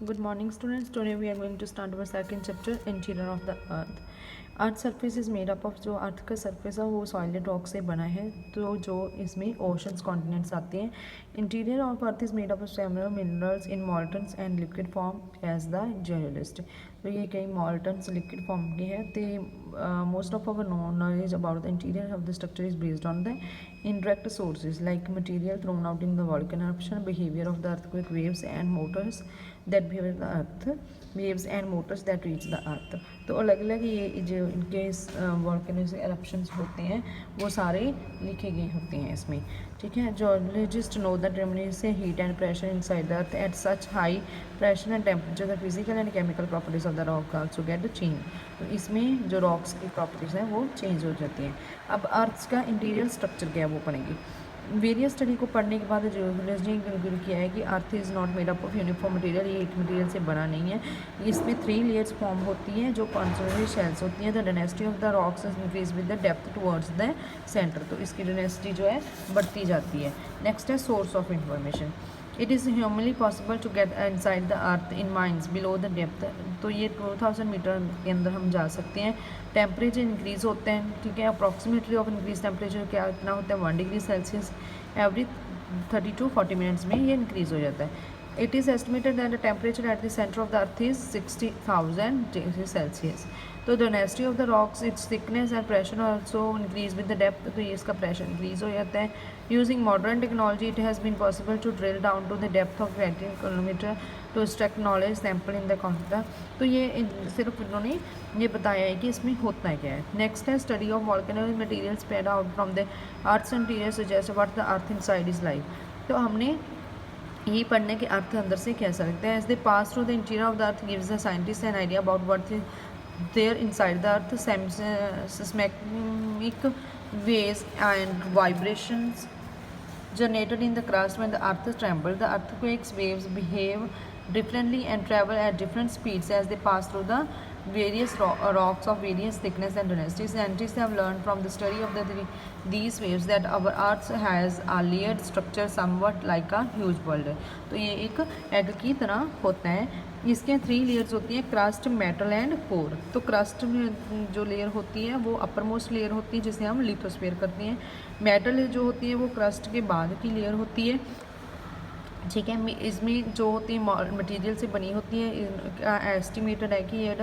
Good morning, students. Today we are going to start our second chapter, Interior of the Earth. Earth surface is made up of, जो अर्थ का surface है वो solid rock से बना है, तो जो इसमें ओशंस कॉन्टिनेंट्स आते हैं. Interior of earth is made up of several minerals in moltens and liquid form as the geologist. तो ये कई मॉल्टन्स लिक्विड फॉर्म के हैं. तो most of our knowledge about the interior of the structure is based on the indirect sources like material thrown out in the volcano eruption, behavior of the earthquake waves and motors that behavior the earth waves and motors that reach the earth. तो अलग अलग ये जो इनके volcano एरप्शंस होते हैं वो सारे लिखे गए होते हैं इसमें. ठीक है. Geologists know that remains heat and pressure inside the earth at such high pressure and temperature the physical and chemical properties of the rock also get changed. तो इसमें जो रॉक्स की प्रॉपर्टीज़ हैं वो चेंज हो जाती हैं. अब अर्थ का इंटीरियर स्ट्रक्चर क्या है वो पढ़ेंगे. वेरियस स्टडी को पढ़ने के बाद जियोलॉजिस्ट ने कंक्लूड किया है कि earth is not made up of uniform material. ये एक मटेरियल से बना नहीं है. इसमें 3 लेयर्स फॉर्म होती हैं जो कॉन्सोलिडेटेड शेल्स होती हैं. The density of the rocks increase with the depth towards the centre. तो इसकी डेंसिटी जो है बढ़ती जाती है. नेक्स्ट है source of information. It is humanly possible to get inside the earth in mines below the depth. तो ये 2000 मीटर के अंदर हम जा सकते हैं. टेम्परेचर इंक्रीज़ होते हैं. ठीक है. अप्रॉक्सीमेटली ऑफ इंक्रीज टेम्परेचर क्या इतना होता है 1 degree Celsius every 30 to 40 minutes में ये इंक्रीज़ हो जाता है. It is estimated that the temperature at the centre of the earth is 60,000 degree Celsius. तो the density of the rocks, its thickness and pressure also increase with the depth. तो ये इसका pressure increase हो जाता है. Using modern technology it has been possible to drill down to the depth of 18 kilometre to extract knowledge sample in the कॉन्टा. तो ये सिर्फ इन्होंने ये बताया है कि इसमें होता क्या है. नेक्स्ट है study of volcanic material spread out from the earth's interior suggest what the earth inside is like. तो हमने ये पढ़ने के अर्थ अंदर से कैसा लगता है. As they pass through the interior of the earth gives the scientist an idea about what there inside the earth. Seismic waves and vibrations generated in the crust when the earth trembles. The earthquakes waves behave differently and travel at different speeds as they pass through the various rocks of various thickness and density. Scientists have learned from the study of these waves that our earth has a layered structure somewhat like a huge boulder. तो ये एक egg की तरह होता है. इसके 3 layers होती हैं, क्रस्ट, मेटल एंड कोर. तो क्रस्ट में जो लेयर होती है वो अपर मोस्ट लेयर होती है जिसे हम लिथोस्फीयर करते हैं. मेटल जो होती है वो क्रस्ट के बाद की लेयर होती है. ठीक है. इसमें जो होती है मटेरियल से बनी होती है. एस्टिमेटेड है कि ये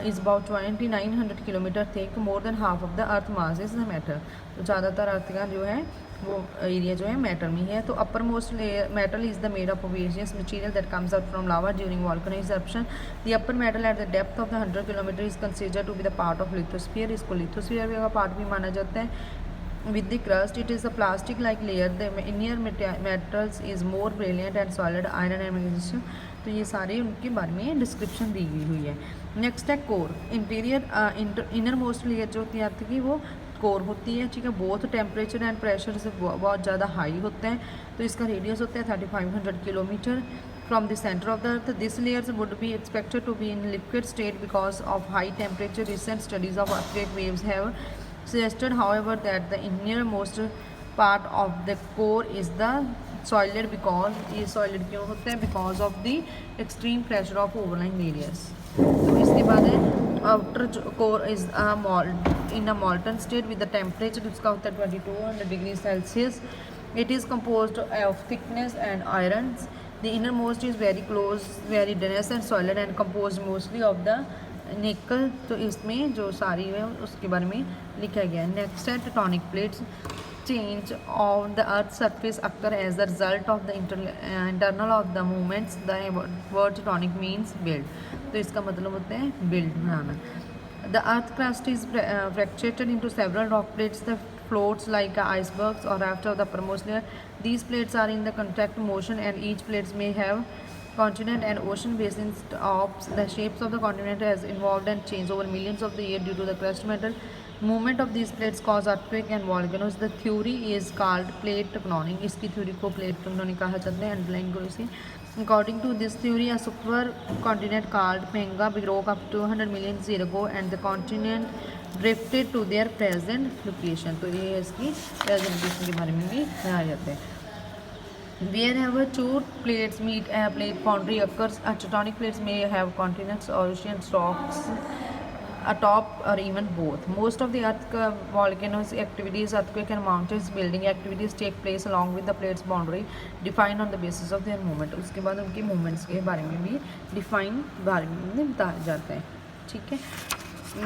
is about 2900 kilometre thick. More than half of the earth mass is the metal. तो ज़्यादातर अर्थ का जो है वो एरिया जो है मेटल में है. तो upper most metal is the made up of various material that comes out from lava during volcanic eruption. The upper metal at the depth of the 100 kilometre is considered to be the part of lithosphere. इसको lithosphere का part भी माना जाता है. With the crust, it is a plastic-like layer. The inner metals is more brilliant and solid, iron and magnesium. तो ये सारे उनके बारे में डिस्क्रिप्शन दी गई हुई है. नेक्स्ट है core. Interior inner most layer जो होती है अर्थ की वो कोर होती है. ठीक है. बोथ टेम्परेचर एंड प्रेशर से बहुत ज़्यादा हाई होता है. तो इसका रेडियस होता है 3500 kilometre from the center of the earth. This layers would be expected to be in liquid state because of high temperature. Recent studies of earthquake waves have suggested, however, that the innermost part of the core is the solid. Because ये solid क्यों होता है? Because of the extreme pressure of overlying areas. तो इसके बाद है outer core is in a molten state with the temperature उसका होता है 2200 degrees Celsius. It is composed of thickness and irons. The innermost is very close, very dense and solid and composed mostly of the निकल. तो इसमें जो सारी है उसके बारे में लिखा गया है. नेक्स्ट है tectonic plates. Change of the earth surface occur as the result of the internal of the movements. The word tectonic means build. तो इसका मतलब होता है बिल्ड बनाना. The earth crust is fractured into several rock plates. The floats like icebergs or after the uppermost layer. These plates are in the contact motion and each plates may have continent and ocean basins of the shapes of the continent has evolved and changed over millions of the years due to the crust metal movement of these plates cause earthquake and volcanoes. The theory is called plate tectonic. इसकी theory को plate tectonic कहा जाता है. Underline करो इसे. According to this theory, a supercontinent called Panga broke up 200 million years ago and the continent drifted to their present location. तो ये इसकी प्रेजेंट लोकेशन के बारे में भी कहा जाता है. Wherever two plates meet, a plate boundary occurs. Tectonic plates may have continents, oceans, rocks, atop, or even both. Most of the Earth volcanoes activities, earthquake and mountains building activities take place along with the plates boundary, defined on the basis of their movement. उसके बाद उनके movements के बारे में भी define बारे में बताया जाता है. ठीक है.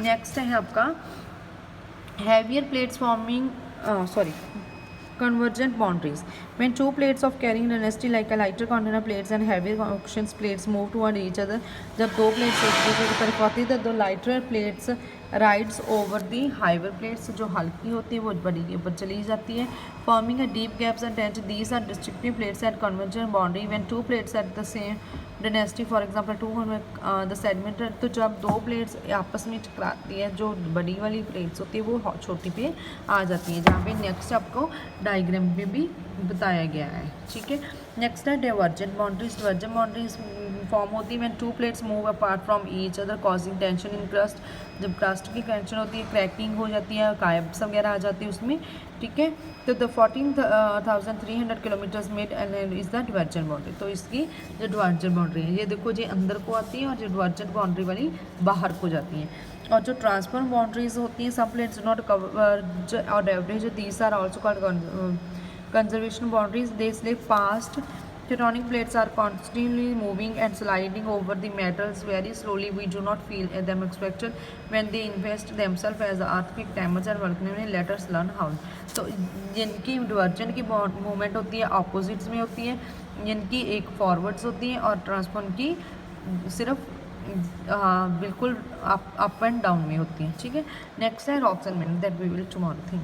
Next है आपका heavier plates forming. Convergent boundaries. When two plates of carrying density like a lighter container plates and heavier ocean plates move toward each other, जब दो plates एक दूसरे की तरफ आती है तो दो lighter plates rides over the heavier plates, जो हल्की होती है वो बड़ी के ऊपर चली जाती है, forming a deep gaps and dent. These are distinctive plates at convergent boundary. When two plates at the same density, for example 200 the centimeter, तो जब दो प्लेट्स आपस में टकराती है जो बड़ी वाली प्लेट्स होती है वो छोटी पे आ जाती है, जहाँ पे नेक्स्ट आपको डायग्राम में भी बताया गया है. ठीक है. नेक्स्ट है divergent boundaries. Divergent boundaries form होती है when to plates move apart from each other causing tension in crust. जब क्रस्ट की टेंशन होती है, क्रैकिंग हो जाती है, गायब्स वगैरह आ जाती है उसमें. ठीक है. तो the 14,300 kilometres made is the divergent boundary. तो इसकी जो डाइवर्जेंट बाउंड्री है ये देखो जी अंदर को आती है और जो डाइवर्जेंट बाउंड्री वाली बाहर को जाती है. और जो ट्रांसफॉर्म बाउंड्रीज होती हैं, some plates do not cover और average, these are also called conservation boundaries. They slip past. Tectonic plates are constantly moving and sliding over the metals very slowly. We do not feel them expected when they invest themselves as the earthquake damage or volcano. Let us learn how. तो जिनकी diversion की movement होती है opposites में होती है, जिनकी एक फॉरवर्ड्स होती है और ट्रांसफॉर्म की सिर्फ बिल्कुल अप एंड डाउन में होती है. ठीक है. नेक्स्ट है rocks and minerals that we will tomorrow think.